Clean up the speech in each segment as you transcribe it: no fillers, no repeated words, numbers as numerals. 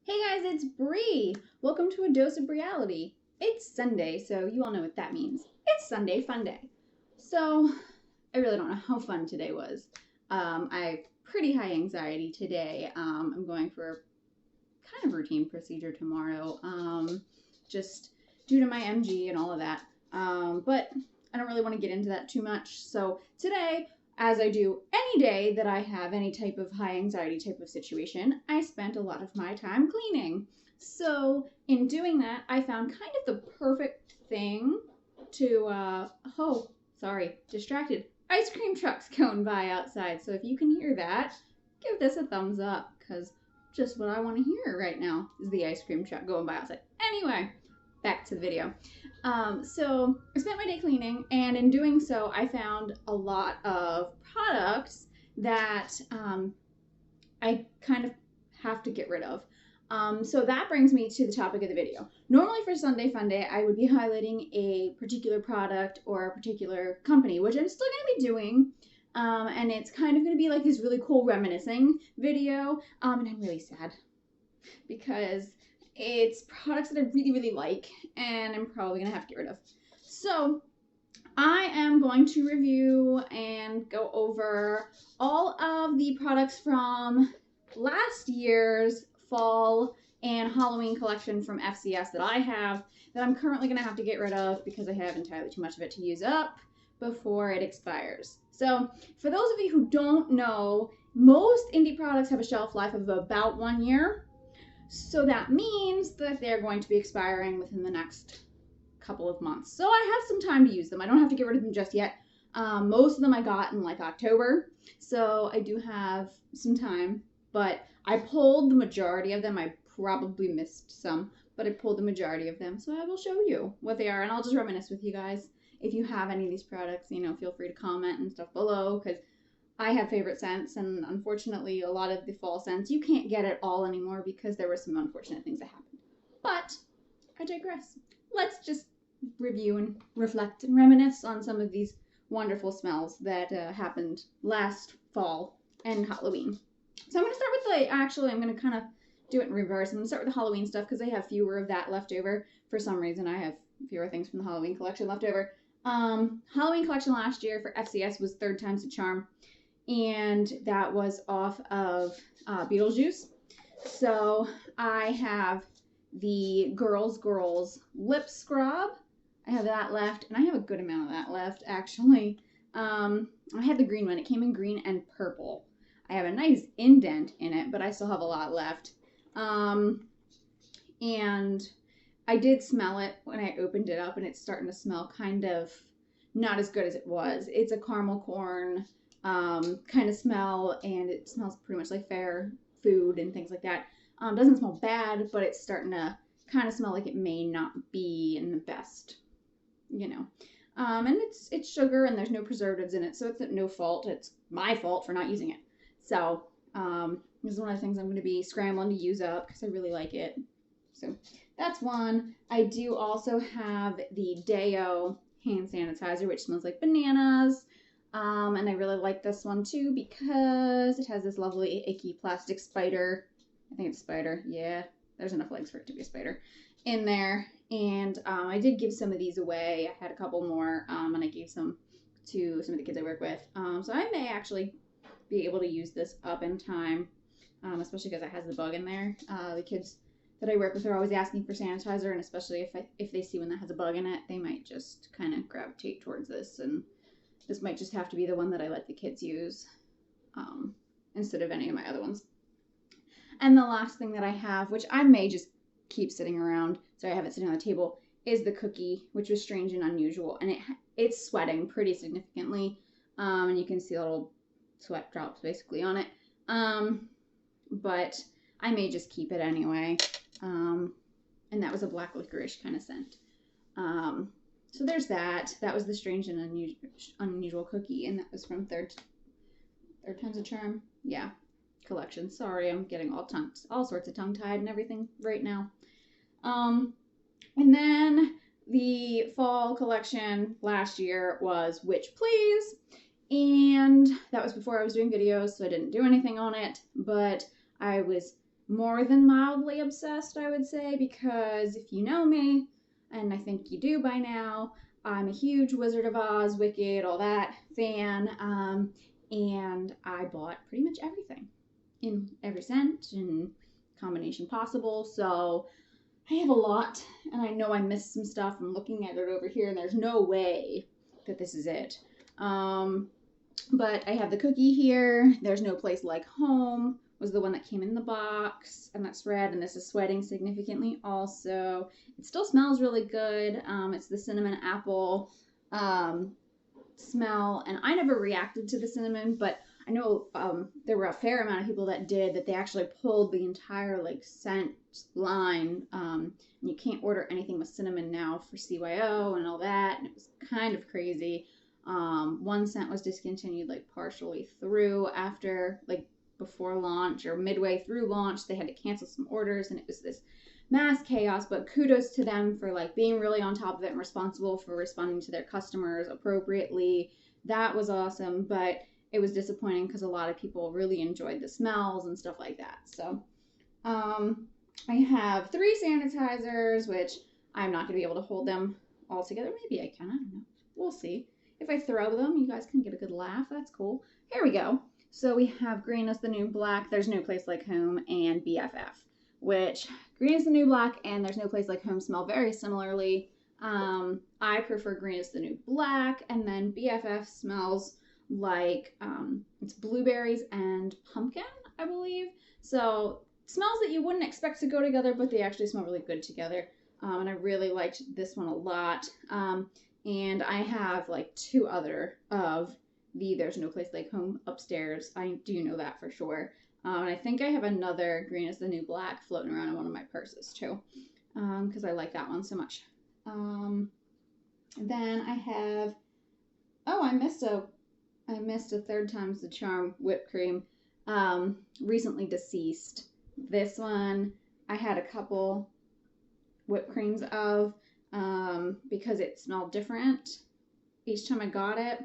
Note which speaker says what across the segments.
Speaker 1: Hey guys, it's Bree. Welcome to A Dose of Reality. It's Sunday, so you all know what that means. It's Sunday Fun Day. So, I really don't know how fun today was. I have pretty high anxiety today. I'm going for kind of routine procedure tomorrow, just due to my MG and all of that. But I don't really want to get into that too much. So today, as I do any day that I have any type of high anxiety type of situation, I spent a lot of my time cleaning. So in doing that, I found kind of the perfect thing to, distracted. Ice cream trucks going by outside. So if you can hear that, give this a thumbs up, because just what I want to hear right now is the ice cream truck going by outside. Anyway, back to the video. So I spent my day cleaning, and in doing so, I found a lot of products that I kind of have to get rid of. So that brings me to the topic of the video. Normally for Sunday Fun Day, I would be highlighting a particular product or a particular company, which I'm still going to be doing. And it's kind of going to be like this really cool reminiscing video. And I'm really sad because it's products that I really, really like and I'm probably going to have to get rid of. So I am going to review and go over all of the products from last year's fall and Halloween collection from FCS that I have that I'm currently going to have to get rid of because I have entirely too much of it to use up before it expires. So for those of you who don't know, most indie products have a shelf life of about 1 year. So that means that they're going to be expiring within the next couple of months. So I have some time to use them. I don't have to get rid of them just yet. Most of them I got in like October. So I do have some time, but I pulled the majority of them. I probably missed some, but I pulled the majority of them. So I will show you what they are, and I'll just reminisce with you guys. If you have any of these products, feel free to comment and stuff below, because I have favorite scents, and unfortunately a lot of the fall scents you can't get at all anymore because there were some unfortunate things that happened. But I digress. Let's just review and reflect and reminisce on some of these wonderful smells that happened last fall and Halloween. So I'm going to start with I'm going to kind of do it in reverse. I'm going to start with the Halloween stuff because I have fewer of that left over. For some reason, I have fewer things from the Halloween collection left over. Halloween collection last year for FCS was Third Time's a Charm, and that was off of Beetlejuice. So I have the Girls Lip Scrub. I have that left, and I have a good amount of that left, actually. I had the green one. It came in green and purple. I have a nice indent in it, but I still have a lot left. And I did smell it when I opened it up, and it's starting to smell kind of not as good as it was. It's a caramel corn kind of smell, and it smells pretty much like fair food and things like that. Doesn't smell bad, but it's starting to kind of smell like it may not be in the best, and it's sugar and there's no preservatives in it, so it's no fault. It's my fault for not using it. So this is one of the things I'm going to be scrambling to use up because I really like it. So that's one. I do also have the Deo hand sanitizer, which smells like bananas. And I really like this one too because it has this lovely icky plastic spider. I think it's a spider. Yeah, there's enough legs for it to be a spider in there. And I did give some of these away. I had a couple more, and I gave some to some of the kids I work with. So I may actually be able to use this up in time, especially because it has the bug in there. The kids that I work with are always asking for sanitizer, and especially if they see one that has a bug in it, they might just kind of gravitate towards this, and this might just have to be the one that I let the kids use instead of any of my other ones. And the last thing that I have, which I may just keep sitting around, so I have it sitting on the table, is the cookie, which was strange and unusual, and it's sweating pretty significantly, and you can see little sweat drops basically on it, but I may just keep it anyway, and that was a black licorice kind of scent. So there's that. That was the strange and unusual cookie, and that was from Third Time's a Charm. Yeah, collection. Sorry, I'm getting all sorts of tongue-tied and everything right now. And then the fall collection last year was Witch Please, and that was before I was doing videos, so I didn't do anything on it, but I was more than mildly obsessed, I would say, because if you know me, and I think you do by now, I'm a huge Wizard of Oz, Wicked, all that fan, and I bought pretty much everything in every scent and combination possible. So I have a lot, and I know I missed some stuff. I'm looking at it over here, and there's no way that this is it. But I have the cookie here. There's No Place Like Home was the one that came in the box, and that's red, and this is sweating significantly also. It still smells really good. It's the cinnamon apple smell, and I never reacted to the cinnamon, but I know there were a fair amount of people that did, that they actually pulled the entire like scent line. And you can't order anything with cinnamon now for CYO and all that, and it was kind of crazy. One scent was discontinued like partially through after, like before launch or midway through launch. They had to cancel some orders, and it was this mass chaos, but kudos to them for like being really on top of it and responsible for responding to their customers appropriately. That was awesome, but it was disappointing because a lot of people really enjoyed the smells and stuff like that. So I have 3 sanitizers, which I'm not going to be able to hold them all together. Maybe I can, I don't know. We'll see. If I throw them, you guys can get a good laugh. That's cool. Here we go. So we have Green is the New Black, There's No Place Like Home, and BFF, which Green is the New Black and There's No Place Like Home smell very similarly. I prefer Green is the New Black, and then BFF smells like it's blueberries and pumpkin, I believe. So smells that you wouldn't expect to go together, but they actually smell really good together. And I really liked this one a lot. And I have like 2 other of the There's No Place Like Home upstairs. I do know that for sure. And I think I have another Green is the New Black floating around in one of my purses too, because I like that one so much. Then I have, oh, I missed a Third Time's the Charm whipped cream, recently deceased. This one I had a couple whipped creams of, because it smelled different each time I got it.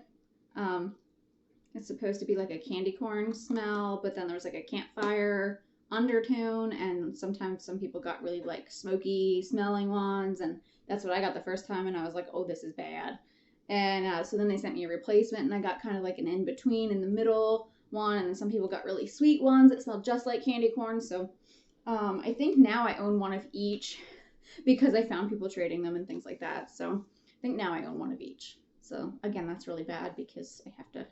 Speaker 1: It's supposed to be like a candy corn smell, but then there was like a campfire undertone, and sometimes some people got really like smoky smelling ones, and that's what I got the first time, and I was like, oh, this is bad. And so then they sent me a replacement, and I got kind of like an in-between in the middle one, and then some people got really sweet ones that smelled just like candy corn. So I think now I own one of each because I found people trading them and things like that. So I think now I own one of each. So again, that's really bad because I have to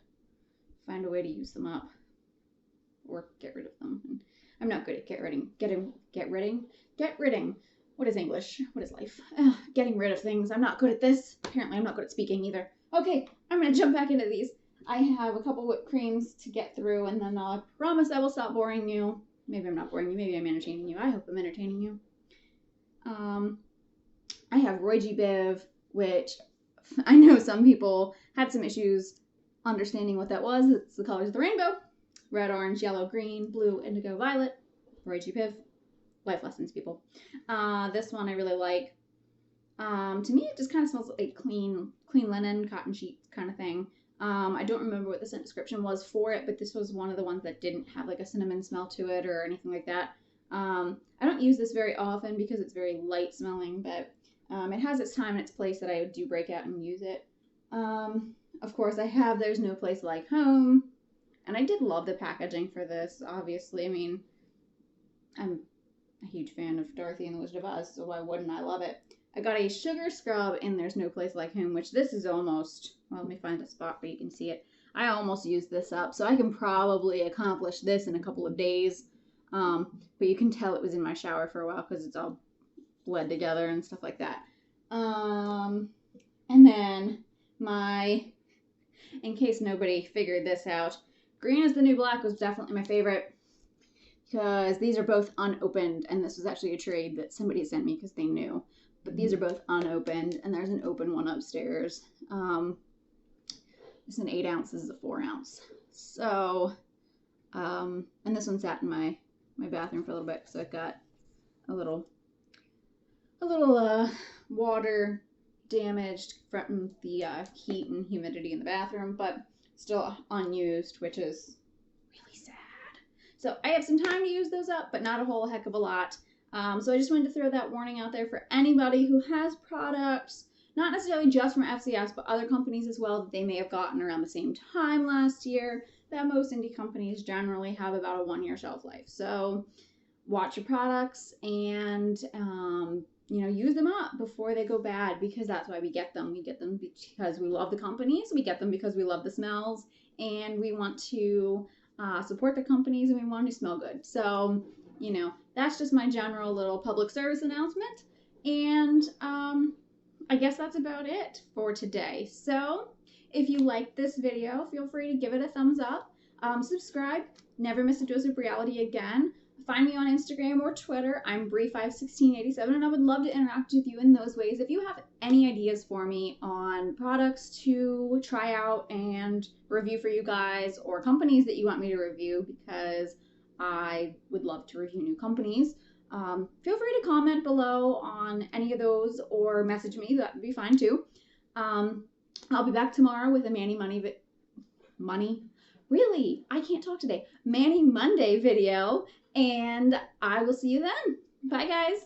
Speaker 1: find a way to use them up or get rid of them. And I'm not good at get ridding. What is English? What is life? Getting rid of things. I'm not good at this. Apparently I'm not good at speaking either. Okay, I'm gonna jump back into these. I have a couple whipped creams to get through, and then I promise I will stop boring you. Maybe I'm not boring you. Maybe I'm entertaining you. I hope I'm entertaining you. I have Roy G. Biv, which I know some people had some issues understanding what that was. It's the colors of the rainbow: red, orange, yellow, green, blue, indigo, violet. Roy G. Biv. Life lessons, people. This one I really like. To me, it just kind of smells like clean linen, cotton sheet kind of thing. I don't remember what the scent description was for it, but this was one of the ones that didn't have like a cinnamon smell to it or anything like that. I don't use this very often because it's very light smelling, but it has its time and its place that I do break out and use it. Of course, I have There's No Place Like Home, and I did love the packaging for this, obviously. I mean, I'm a huge fan of Dorothy and the Wizard of Oz, so why wouldn't I love it? I got a sugar scrub in There's No Place Like Home, which this is almost, well, let me find a spot where you can see it. I almost used this up, so I can probably accomplish this in a couple of days. But you can tell it was in my shower for a while because it's all bled together and stuff like that. And then in case nobody figured this out, Green is the New Black was definitely my favorite because these are both unopened, and this was actually a trade that somebody sent me because they knew. But these are both unopened, and there's an open one upstairs. It's an 8 ounce, this is a 4 ounce. So, and this one sat in my bathroom for a little bit, so it got a little water damaged from the heat and humidity in the bathroom, but still unused, which is really sad So I have some time to use those up, but not a whole heck of a lot. So I just wanted to throw that warning out there for anybody who has products, not necessarily just from FCS, but other companies as well that they may have gotten around the same time last year, that most indie companies generally have about a 1-year shelf life. So watch your products and use them up before they go bad, because that's why we get them. We get them because we love the companies. We get them because we love the smells, and we want to support the companies, and we want to smell good. So, that's just my general little public service announcement. And I guess that's about it for today. So if you liked this video, feel free to give it a thumbs up. Subscribe. Never miss a dose of reality again. Find me on Instagram or Twitter. I'm Bree51687, and I would love to interact with you in those ways. If you have any ideas for me on products to try out and review for you guys, or companies that you want me to review, because I would love to review new companies, feel free to comment below on any of those or message me. That would be fine too. I'll be back tomorrow with a Manny Monday video, and I will see you then. Bye, guys.